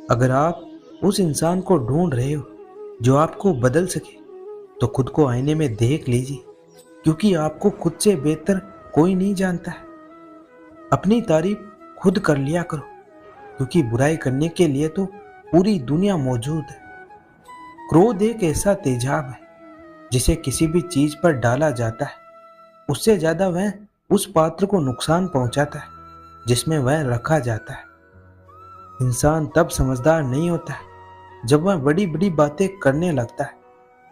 अगर आप उस इंसान को ढूंढ रहे हो जो आपको बदल सके, तो खुद को आईने में देख लीजिए, क्योंकि आपको खुद से बेहतर कोई नहीं जानता है। अपनी तारीफ खुद कर लिया करो, क्योंकि बुराई करने के लिए तो पूरी दुनिया मौजूद है। क्रोध एक ऐसा तेजाब है जिसे किसी भी चीज पर डाला जाता है, उससे ज्यादा वह उस पात्र को नुकसान पहुंचाता है जिसमें वह रखा जाता है। इंसान तब समझदार नहीं होता है जब वह बड़ी बड़ी बातें करने लगता है,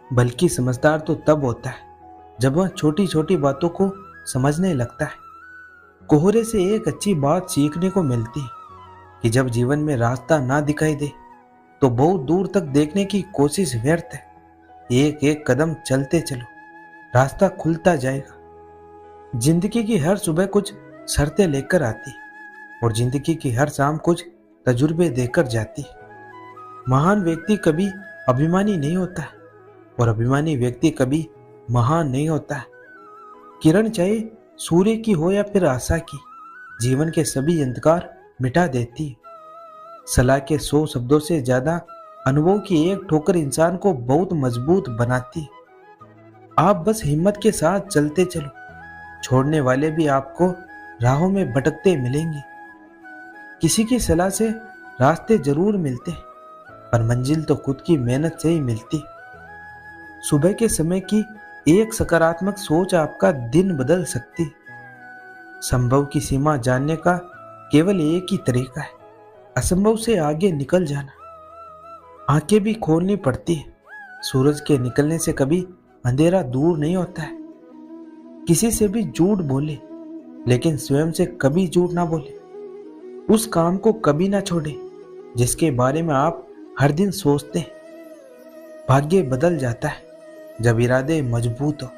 बल्कि समझदार तो तब होता है जब वह छोटी छोटी बातों को समझने लगता है। कोहरे से एक अच्छी बात सीखने को मिलती है कि जब जीवन में रास्ता ना दिखाई दे तो बहुत दूर तक देखने की कोशिश व्यर्थ है। एक एक कदम चलते चलो, रास्ता खुलता जाएगा। जिंदगी की हर सुबह कुछ शर्तें लेकर आती और जिंदगी की हर शाम कुछ तजुर्बे देकर जाती। महान व्यक्ति कभी अभिमानी नहीं होता है और अभिमानी व्यक्ति कभी महान नहीं होता है। किरण चाहे सूर्य की हो या फिर आशा की, जीवन के सभी अंधकार मिटा देती है। सलाह के 100 शब्दों से ज्यादा अनुभव की एक ठोकर इंसान को बहुत मजबूत बनाती है। आप बस हिम्मत के साथ चलते चलो, छोड़ने वाले भी आपको राहों में भटकते मिलेंगे। किसी की सलाह से रास्ते जरूर मिलते हैं, पर मंजिल तो खुद की मेहनत से ही मिलती। सुबह के समय की एक सकारात्मक सोच आपका दिन बदल सकती है। संभव की सीमा जानने का केवल एक ही तरीका है, असंभव से आगे निकल जाना। आंखें भी खोलनी पड़ती है। सूरज के निकलने से कभी अंधेरा दूर नहीं होता है। किसी से भी झूठ बोले, लेकिन स्वयं से कभी झूठ ना बोले। उस काम को कभी ना छोड़े जिसके बारे में आप हर दिन सोचते हैं। भाग्य बदल जाता है जब इरादे मजबूत हो,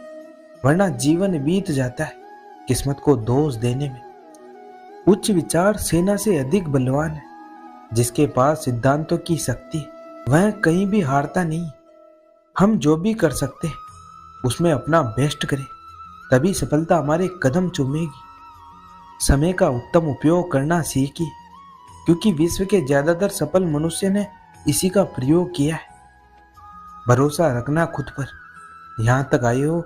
वरना जीवन बीत जाता है किस्मत को दोष देने में। उच्च विचार सेना से अधिक बलवान है। जिसके पास सिद्धांतों की शक्ति है, वह कहीं भी हारता नहीं। हम जो भी कर सकते हैं उसमें अपना बेस्ट करें, तभी सफलता हमारे कदम चूमेगी। समय का उत्तम उपयोग करना सीखिए, क्योंकि विश्व के ज्यादातर सफल मनुष्य ने इसी का प्रयोग किया है। भरोसा रखना खुद पर, यहाँ तक आए हो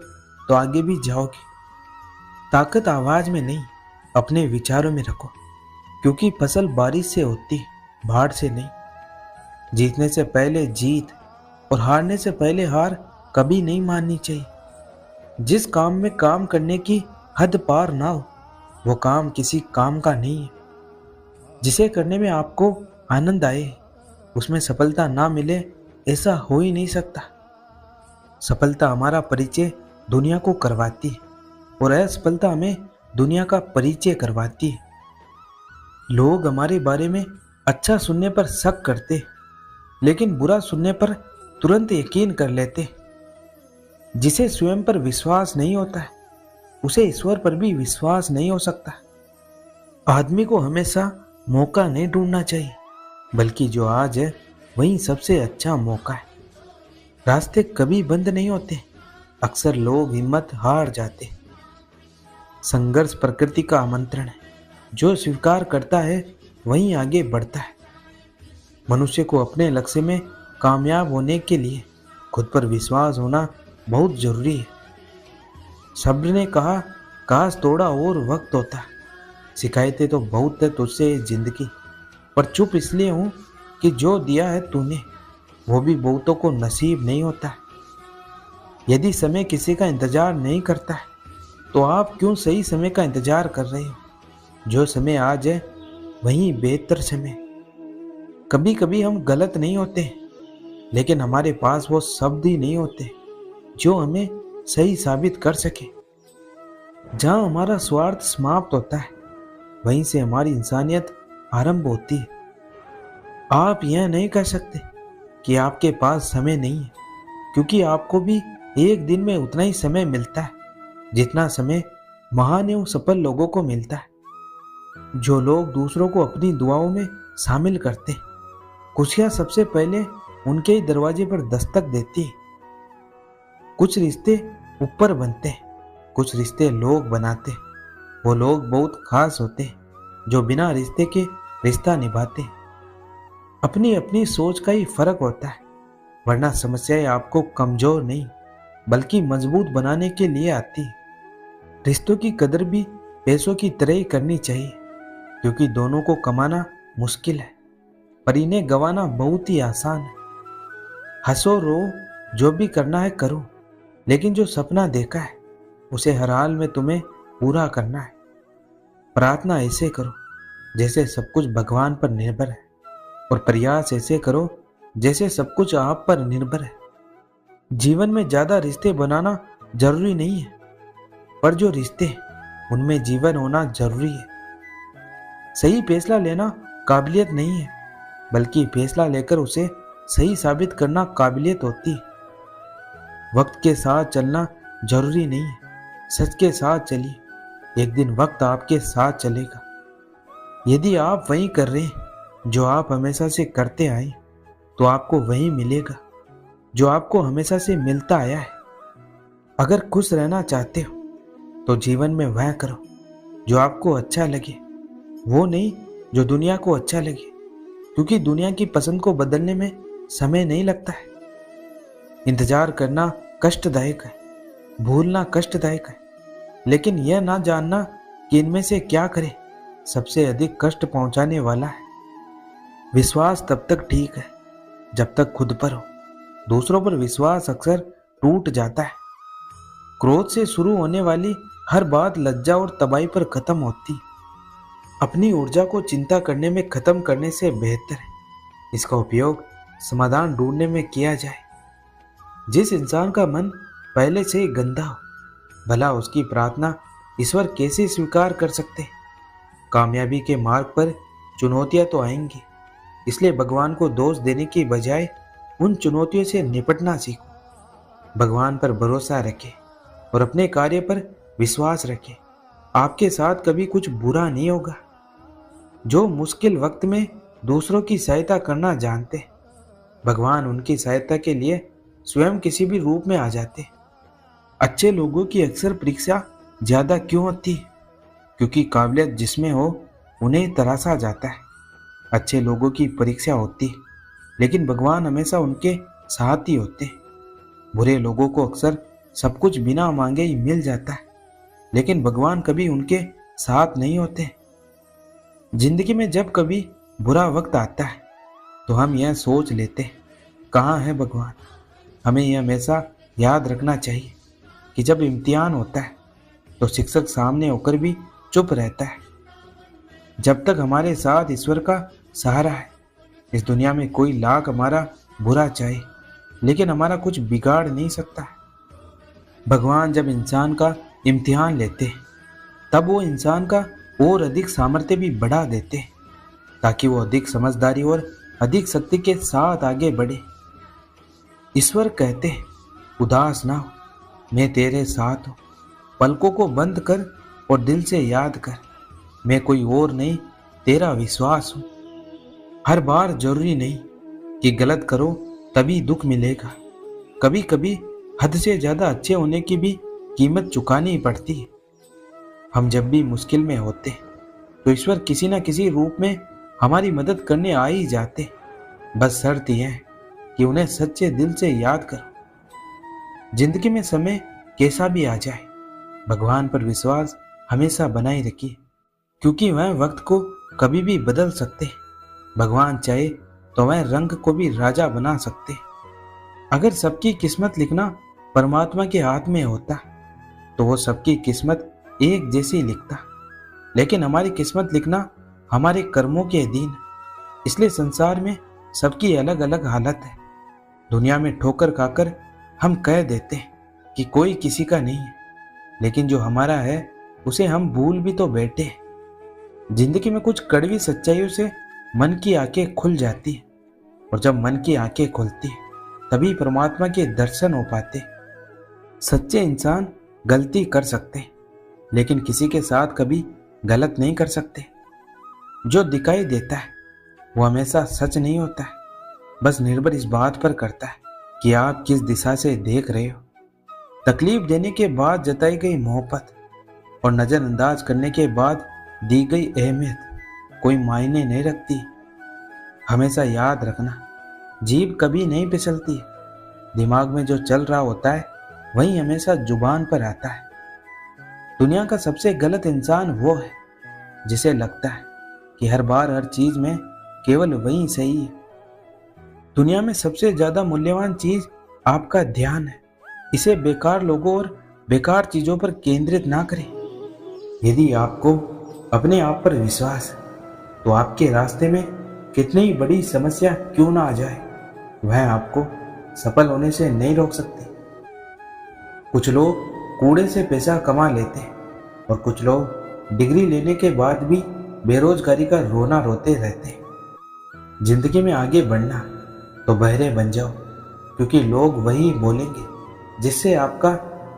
तो आगे भी जाओगे। ताकत आवाज में नहीं, अपने विचारों में रखो, क्योंकि फसल बारिश से होती है, बाढ़ से नहीं। जीतने से पहले जीत और हारने से पहले हार कभी नहीं माननी चाहिए। जिस काम में काम करने की हद पार ना हो, वो काम किसी काम का नहीं है। जिसे करने में आपको आनंद आए, उसमें सफलता ना मिले, ऐसा हो ही नहीं सकता। सफलता हमारा परिचय दुनिया को करवाती है और असफलता हमें दुनिया का परिचय करवाती है। लोग हमारे बारे में अच्छा सुनने पर शक करते, लेकिन बुरा सुनने पर तुरंत यकीन कर लेते। जिसे स्वयं पर विश्वास नहीं होता है, उसे ईश्वर पर भी विश्वास नहीं हो सकता। आदमी को हमेशा मौका नहीं ढूंढना चाहिए, बल्कि जो आज है वही सबसे अच्छा मौका है। रास्ते कभी बंद नहीं होते, अक्सर लोग हिम्मत हार जाते। संघर्ष प्रकृति का आमंत्रण है, जो स्वीकार करता है वही आगे बढ़ता है। मनुष्य को अपने लक्ष्य में कामयाब होने के लिए खुद पर विश्वास होना बहुत जरूरी है। सब्र ने कहा, काश थोड़ा और वक्त होता। शिकायतें तो बहुत है तुझसे जिंदगी, पर चुप इसलिए हूं कि जो दिया है तूने वो भी बहुतों को नसीब नहीं होता। यदि समय किसी का इंतजार नहीं करता है, तो आप क्यों सही समय का इंतजार कर रहे हो? जो समय आज है वही बेहतर समय। कभी कभी हम गलत नहीं होते, लेकिन हमारे पास वो शब्द ही नहीं होते जो हमें सही साबित कर सके। जहां हमारा स्वार्थ समाप्त होता है, वहीं से हमारी इंसानियत आरंभ होती है। आप यह नहीं कह सकते कि आपके पास समय नहीं है, क्योंकि आपको भी एक दिन में उतना ही समय मिलता है जितना समय महान एवं सफल लोगों को मिलता है। जो लोग दूसरों को अपनी दुआओं में शामिल करते, खुशियां सबसे पहले उनके ही दरवाजे पर दस्तक देती है। कुछ रिश्ते ऊपर बनते हैं, कुछ रिश्ते लोग बनाते। वो लोग बहुत खास होते हैं जो बिना रिश्ते के रिश्ता निभाते। अपनी अपनी सोच का ही फर्क होता है, वरना समस्याएं आपको कमजोर नहीं बल्कि मजबूत बनाने के लिए आती है। रिश्तों की कदर भी पैसों की तरह ही करनी चाहिए, क्योंकि दोनों को कमाना मुश्किल है पर इन्हें गंवाना बहुत ही आसान है। हंसो रो, जो भी करना है करो, लेकिन जो सपना देखा है उसे हर हाल में तुम्हें पूरा करना है। प्रार्थना ऐसे करो जैसे सब कुछ भगवान पर निर्भर है, और प्रयास ऐसे करो जैसे सब कुछ आप पर निर्भर है। जीवन में ज्यादा रिश्ते बनाना जरूरी नहीं है, पर जो रिश्ते उनमें जीवन होना जरूरी है। सही फैसला लेना काबिलियत नहीं है, बल्कि फैसला लेकर उसे सही साबित करना काबिलियत होती है। वक्त के साथ चलना जरूरी नहीं है, सच के साथ चलिए, एक दिन वक्त आपके साथ चलेगा। यदि आप वही कर रहे हैं जो आप हमेशा से करते आए, तो आपको वही मिलेगा जो आपको हमेशा से मिलता आया है। अगर खुश रहना चाहते हो तो जीवन में वह करो जो आपको अच्छा लगे, वो नहीं जो दुनिया को अच्छा लगे, क्योंकि दुनिया की पसंद को बदलने में समय नहीं लगता है। इंतजार करना कष्टदायक है, भूलना कष्टदायक है, लेकिन यह ना जानना कि इनमें से क्या करें सबसे अधिक कष्ट पहुंचाने वाला है। विश्वास तब तक ठीक है जब तक खुद पर हो, दूसरों पर विश्वास अक्सर टूट जाता है। क्रोध से शुरू होने वाली हर बात लज्जा और तबाही पर खत्म होती। अपनी ऊर्जा को चिंता करने में खत्म करने से बेहतर है इसका उपयोग समाधान ढूंढने में किया जाए। जिस इंसान का मन पहले से ही गंदा हो, भला उसकी प्रार्थना ईश्वर कैसे स्वीकार कर सकते। कामयाबी के मार्ग पर चुनौतियां तो आएंगी, इसलिए भगवान को दोष देने की बजाय उन चुनौतियों से निपटना सीखो। भगवान पर भरोसा रखें और अपने कार्य पर विश्वास रखें। आपके साथ कभी कुछ बुरा नहीं होगा। जो मुश्किल वक्त में दूसरों की सहायता करना जानते, भगवान उनकी सहायता के लिए स्वयं किसी भी रूप में आ जाते। अच्छे लोगों की अक्सर परीक्षा ज्यादा क्यों होती है? क्योंकि काबिलियत जिसमें हो उन्हें तराशा जाता है। अच्छे लोगों की परीक्षा होती है, लेकिन भगवान हमेशा उनके साथ ही होते। बुरे लोगों को अक्सर सब कुछ बिना मांगे ही मिल जाता है, लेकिन भगवान कभी उनके साथ नहीं होते। जिंदगी में जब कभी बुरा वक्त आता है तो हम यह सोच लेते, कहाँ है भगवान। हमें यह हमेशा याद रखना चाहिए कि जब इम्तिहान होता है तो शिक्षक सामने होकर भी चुप रहता है। जब तक हमारे साथ ईश्वर का सहारा है, इस दुनिया में कोई लाख हमारा बुरा चाहे, लेकिन हमारा कुछ बिगाड़ नहीं सकता है। भगवान जब इंसान का इम्तिहान लेते तब वो इंसान का और अधिक सामर्थ्य भी बढ़ा देते, ताकि वो अधिक समझदारी और अधिक शक्ति के साथ आगे बढ़े। ईश्वर कहते, उदास ना हो, मैं तेरे साथ हूँ। पलकों को बंद कर और दिल से याद कर, मैं कोई और नहीं, तेरा विश्वास हूँ। हर बार जरूरी नहीं कि गलत करो तभी दुख मिलेगा। कभी कभी हद से ज्यादा अच्छे होने की भी कीमत चुकानी पड़ती है। हम जब भी मुश्किल में होते तो ईश्वर किसी न किसी रूप में हमारी मदद करने आ ही जाते। बस शर्त यह है कि उन्हें सच्चे दिल से याद करो। जिंदगी में समय कैसा भी आ जाए, भगवान पर विश्वास हमेशा बनाए रखिए, क्योंकि वह वक्त को कभी भी बदल सकते। भगवान चाहे तो वह रंग को भी राजा बना सकते। अगर सबकी किस्मत लिखना परमात्मा के हाथ में होता तो वो सबकी किस्मत एक जैसी लिखता, लेकिन हमारी किस्मत लिखना हमारे कर्मों के अधीन है। इसलिए संसार में सबकी अलग अलग हालत है। दुनिया में ठोकर खाकर हम कह देते हैं कि कोई किसी का नहीं है, लेकिन जो हमारा है उसे हम भूल भी तो बैठे। जिंदगी में कुछ कड़वी सच्चाइयों से मन की आंखें खुल जाती है, और जब मन की आंखें खुलती है तभी परमात्मा के दर्शन हो पाते। सच्चे इंसान गलती कर सकते हैं, लेकिन किसी के साथ कभी गलत नहीं कर सकते। जो दिखाई देता है वो हमेशा सच नहीं होता है, बस निर्भर इस बात पर करता है कि आप किस दिशा से देख रहे हो। तकलीफ देने के बाद जताई गई मोहब्बत और नजरअंदाज करने के बाद दी गई अहमियत कोई मायने नहीं रखती। हमेशा याद रखना, जीभ कभी नहीं फिसलती है। दिमाग में जो चल रहा होता है वही हमेशा जुबान पर आता है। दुनिया का सबसे गलत इंसान वो है जिसे लगता है कि हर बार हर चीज में केवल वही सही है। दुनिया में सबसे ज्यादा मूल्यवान चीज आपका ध्यान है। इसे बेकार लोगों और बेकार चीजों पर केंद्रित ना करें। यदि आपको अपने आप पर विश्वास है तो आपके रास्ते में कितनी ही बड़ी समस्या क्यों ना आ जाए, वह आपको सफल होने से नहीं रोक सकती। कुछ लोग कूड़े से पैसा कमा लेते हैं और कुछ लोग डिग्री लेने के बाद भी बेरोजगारी का रोना रोते रहते हैं। जिंदगी में आगे बढ़ना तो बहरे बन जाओ, क्योंकि लोग वही बोलेंगे जिससे आपका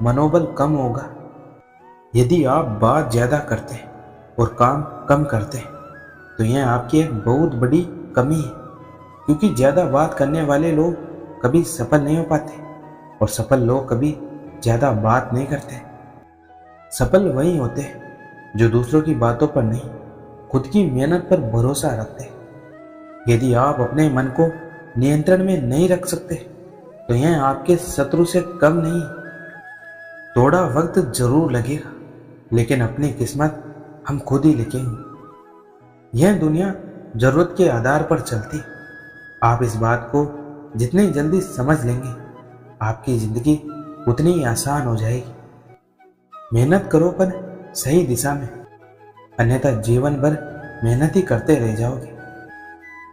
मनोबल कम होगा। यदि आप बात ज्यादा करते हैं और काम कम करते हैं तो यह आपकी एक बहुत बड़ी कमी है, क्योंकि ज्यादा बात करने वाले लोग कभी सफल नहीं हो पाते और सफल लोग कभी ज्यादा बात नहीं करते। सफल वही होते हैं जो दूसरों की बातों पर नहीं, खुद की मेहनत पर भरोसा रखते हैं। यदि आप अपने मन को नियंत्रण में नहीं रख सकते तो यह आपके शत्रु से कम नहीं। थोड़ा वक्त जरूर लगेगा, लेकिन अपनी किस्मत हम खुद ही लिखेंगे। यह दुनिया जरूरत के आधार पर चलती। आप इस बात को जितनी जल्दी समझ लेंगे, आपकी जिंदगी उतनी ही आसान हो जाएगी। मेहनत करो पर सही दिशा में, अन्यथा जीवन भर मेहनत ही करते रह जाओगे।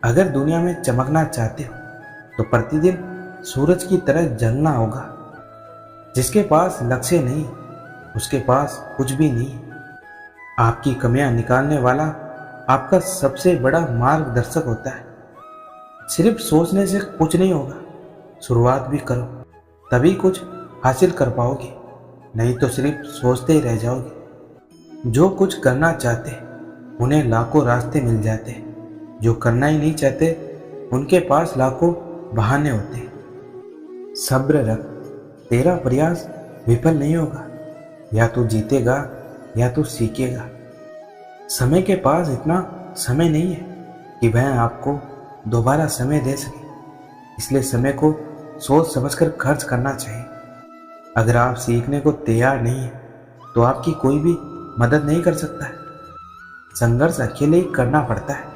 अगर दुनिया में चमकना चाहते हो तो प्रतिदिन सूरज की तरह जलना होगा। जिसके पास लक्ष्य नहीं, उसके पास कुछ भी नहीं। आपकी कमियां निकालने वाला आपका सबसे बड़ा मार्गदर्शक होता है। सिर्फ सोचने से कुछ नहीं होगा, शुरुआत भी करो, तभी कुछ हासिल कर पाओगे, नहीं तो सिर्फ सोचते ही रह जाओगे। जो कुछ करना चाहते उन्हें लाखों रास्ते मिल जाते, जो करना ही नहीं चाहते उनके पास लाखों बहाने होते। सब्र रख, तेरा प्रयास विफल नहीं होगा। या तू जीतेगा या तू सीखेगा। समय के पास इतना समय नहीं है कि वह आपको दोबारा समय दे सके, इसलिए समय को सोच समझकर खर्च करना चाहिए। अगर आप सीखने को तैयार नहीं है तो आपकी कोई भी मदद नहीं कर सकता है। संघर्ष अकेले ही करना पड़ता है।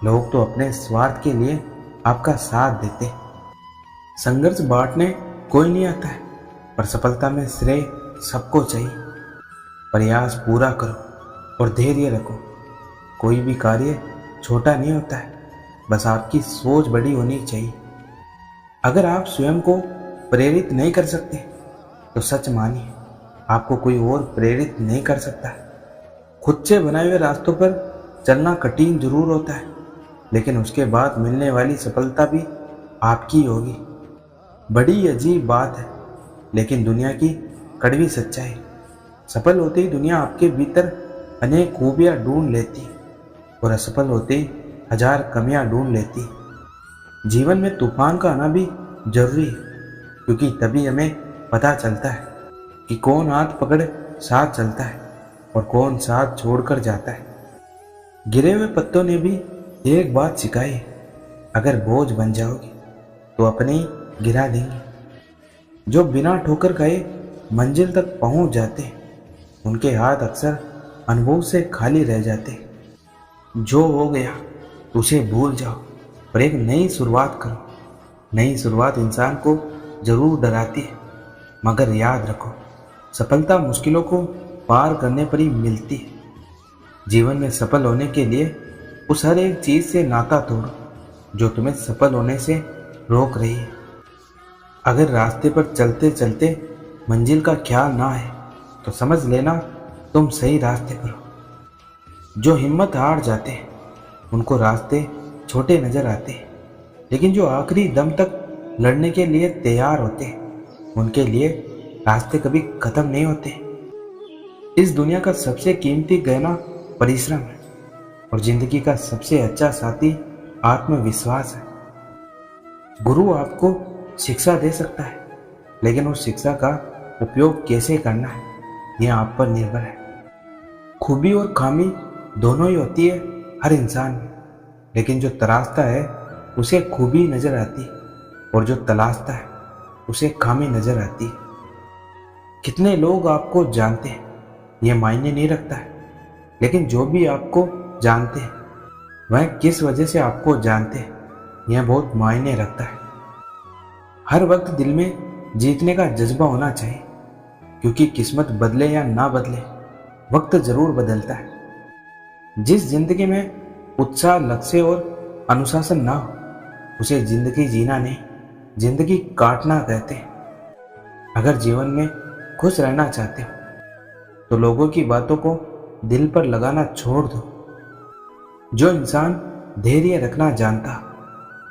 लोग तो अपने स्वार्थ के लिए आपका साथ देते। संघर्ष बांटने कोई नहीं आता है, पर सफलता में श्रेय सबको चाहिए। प्रयास पूरा करो और धैर्य रखो। कोई भी कार्य छोटा नहीं होता है, बस आपकी सोच बड़ी होनी चाहिए। अगर आप स्वयं को प्रेरित नहीं कर सकते तो सच मानिए, आपको कोई और प्रेरित नहीं कर सकता। खुद से बनाए हुए रास्तों पर चलना कठिन जरूर होता है, लेकिन उसके बाद मिलने वाली सफलता भी आपकी होगी। बड़ी अजीब बात है, लेकिन दुनिया की कड़वी सच्चाई। सफल होते ही दुनिया आपके भीतर अनेक खूबियां ढूंढ लेती और असफल होते ही हजार कमियां ढूंढ लेती। जीवन में तूफान का आना भी जरूरी है, क्योंकि तभी हमें पता चलता है कि कौन हाथ पकड़ साथ चलता है और कौन साथ छोड़कर जाता है। गिरे हुए पत्तों ने भी एक बात सिखाई, अगर बोझ बन जाओगे तो अपने ही गिरा देंगे। जो बिना ठोकर खाए मंजिल तक पहुंच जाते उनके हाथ अक्सर अनुभव से खाली रह जाते। जो हो गया उसे भूल जाओ और एक नई शुरुआत करो। नई शुरुआत इंसान को जरूर डराती है, मगर याद रखो, सफलता मुश्किलों को पार करने पर ही मिलती है। जीवन में सफल होने के लिए उस हर एक चीज से नाता तोड़ो जो तुम्हें सफल होने से रोक रही है। अगर रास्ते पर चलते चलते मंजिल का ख्याल ना आए तो समझ लेना तुम सही रास्ते पर हो। जो हिम्मत हार जाते हैं उनको रास्ते छोटे नजर आते हैं, लेकिन जो आखिरी दम तक लड़ने के लिए तैयार होते हैं उनके लिए रास्ते कभी खत्म नहीं होते। इस दुनिया का सबसे कीमती गहना परिश्रम है और जिंदगी का सबसे अच्छा साथी आत्मविश्वास है। गुरु आपको शिक्षा दे सकता है, लेकिन उस शिक्षा का उपयोग कैसे करना है यह आप पर निर्भर है। खूबी और खामी दोनों ही होती है हर इंसान में, लेकिन जो तराशता है उसे खूबी नजर आती, और जो तलाशता है उसे खामी नजर आती। कितने लोग आपको जानते हैं यह मायने नहीं रखता है, लेकिन जो भी आपको जानते हैं वह किस वजह से आपको जानते हैं यह बहुत मायने रखता है। हर वक्त दिल में जीतने का जज्बा होना चाहिए, क्योंकि किस्मत बदले या ना बदले वक्त जरूर बदलता है। जिस जिंदगी में उत्साह, लक्ष्य और अनुशासन ना हो उसे जिंदगी जीना नहीं, जिंदगी काटना कहते हैं। अगर जीवन में खुश रहना चाहते हो तो लोगों की बातों को दिल पर लगाना छोड़ दो। जो इंसान धैर्य रखना जानता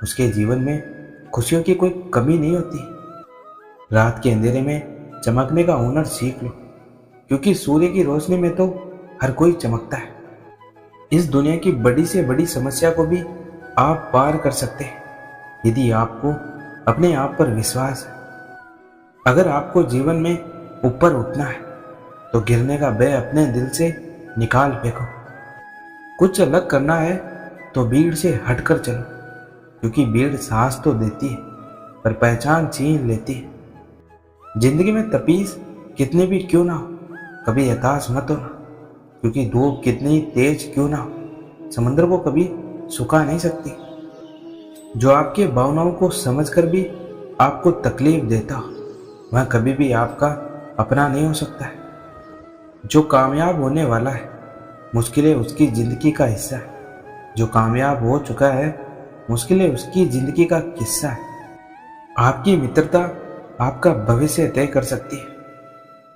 उसके जीवन में खुशियों की कोई कमी नहीं होती। रात के अंधेरे में चमकने का हुनर सीख लो, क्योंकि सूर्य की रोशनी में तो हर कोई चमकता है। इस दुनिया की बड़ी से बड़ी समस्या को भी आप पार कर सकते हैं यदि आपको अपने आप पर विश्वास है। अगर आपको जीवन में ऊपर उठना है तो गिरने का भय अपने दिल से निकाल फेंको। कुछ अलग करना है तो भीड़ से हटकर चलो, क्योंकि भीड़ सांस तो देती है पर पहचान छीन लेती है। जिंदगी में तपीस कितनी भी क्यों ना हो कभी हताश मत होना, क्योंकि धूप कितनी तेज क्यों ना हो समंदर को कभी सुखा नहीं सकती। जो आपके भावनाओं को समझकर भी आपको तकलीफ देता हो वह कभी भी आपका अपना नहीं हो सकता है। जो कामयाब होने वाला है मुश्किलें उसकी जिंदगी का हिस्सा है। जो कामयाब हो चुका है मुश्किलें उसकी जिंदगी का किस्सा है। आपकी मित्रता आपका भविष्य तय कर सकती है।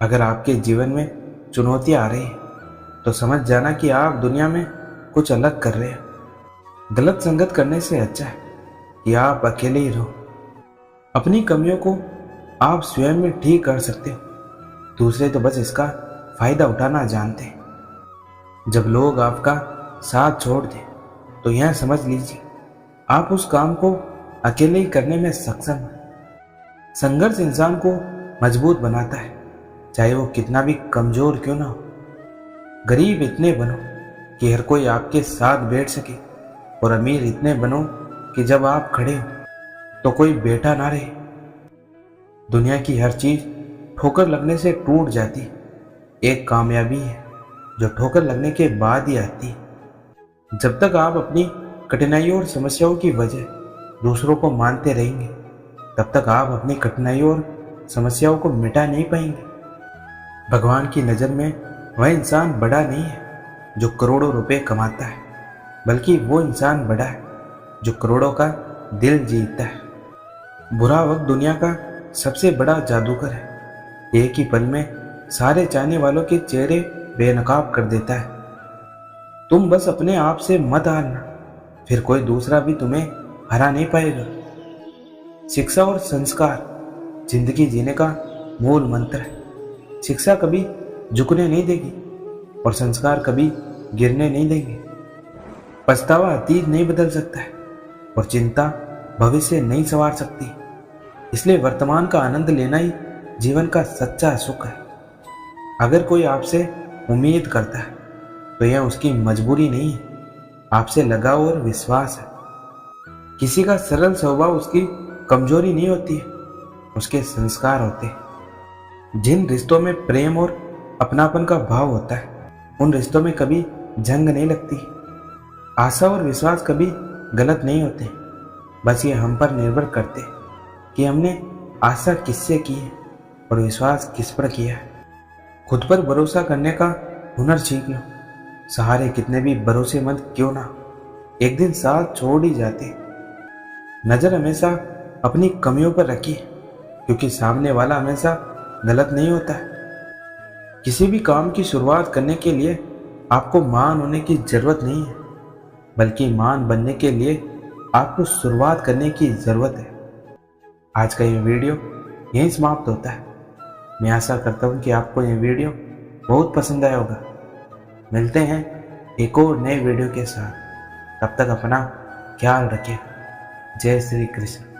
अगर आपके जीवन में चुनौतियां आ रही हैं तो समझ जाना कि आप दुनिया में कुछ अलग कर रहे हो। गलत संगत करने से अच्छा है कि आप अकेले ही रहो। अपनी कमियों को आप स्वयं में ठीक कर सकते हो, दूसरे तो बस इसका फायदा उठाना जानते हैं। जब लोग आपका साथ छोड़ दें तो यह समझ लीजिए आप उस काम को अकेले ही करने में सक्षम हैं। संघर्ष इंसान को मजबूत बनाता है, चाहे वो कितना भी कमजोर क्यों ना हो। गरीब इतने बनो कि हर कोई आपके साथ बैठ सके, और अमीर इतने बनो कि जब आप खड़े हो तो कोई बैठा ना रहे। दुनिया की हर चीज ठोकर लगने से टूट जाती, एक कामयाबी है जो ठोकर लगने के बाद ही आती। जब तक आप अपनी कठिनाइयों और समस्याओं की वजह दूसरों को मानते रहेंगे तब तक आप अपनी कठिनाइयों और समस्याओं को मिटा नहीं पाएंगे। भगवान की नज़र में वह इंसान बड़ा नहीं है जो करोड़ों रुपए कमाता है, बल्कि वो इंसान बड़ा है जो करोड़ों का दिल जीतता है। बुरा वक्त दुनिया का सबसे बड़ा जादूगर है, एक ही पल में सारे चाहने वालों के चेहरे बेनकाब कर देता है। तुम बस अपने आप से मत हारना, फिर कोई दूसरा भी तुम्हें हरा नहीं पाएगा। शिक्षा और संस्कार जिंदगी जीने का मूल मंत्र है। शिक्षा कभी झुकने नहीं देगी और संस्कार कभी गिरने नहीं देंगे। पछतावा अतीत नहीं बदल सकता है और चिंता भविष्य नहीं संवार सकती। इसलिए वर्तमान का आनंद लेना ही जीवन का सच्चा सुख है। अगर कोई आपसे उम्मीद करता है तो यह उसकी मजबूरी नहीं है, आपसे लगाव और विश्वास है। किसी का सरल स्वभाव उसकी कमजोरी नहीं होती है, उसके संस्कार होते हैं। जिन रिश्तों में प्रेम और अपनापन का भाव होता है उन रिश्तों में कभी जंग नहीं लगती। आशा और विश्वास कभी गलत नहीं होते, बस ये हम पर निर्भर करते कि हमने आशा किससे की है और विश्वास किस पर किया है। खुद पर भरोसा करने का हुनर सीख लो। सहारे कितने भी भरोसेमंद क्यों ना एक दिन साथ छोड़ ही जाते। नजर हमेशा अपनी कमियों पर रखिए, क्योंकि सामने वाला हमेशा गलत नहीं होता है। किसी भी काम की शुरुआत करने के लिए आपको महान होने की जरूरत नहीं है, बल्कि महान बनने के लिए आपको शुरुआत करने की जरूरत है। आज का ये वीडियो यहीं समाप्त होता है। मैं आशा करता हूँ कि आपको ये वीडियो बहुत पसंद आया होगा। मिलते हैं एक और नए वीडियो के साथ, तब तक अपना ख्याल रखिए। जय श्री कृष्ण।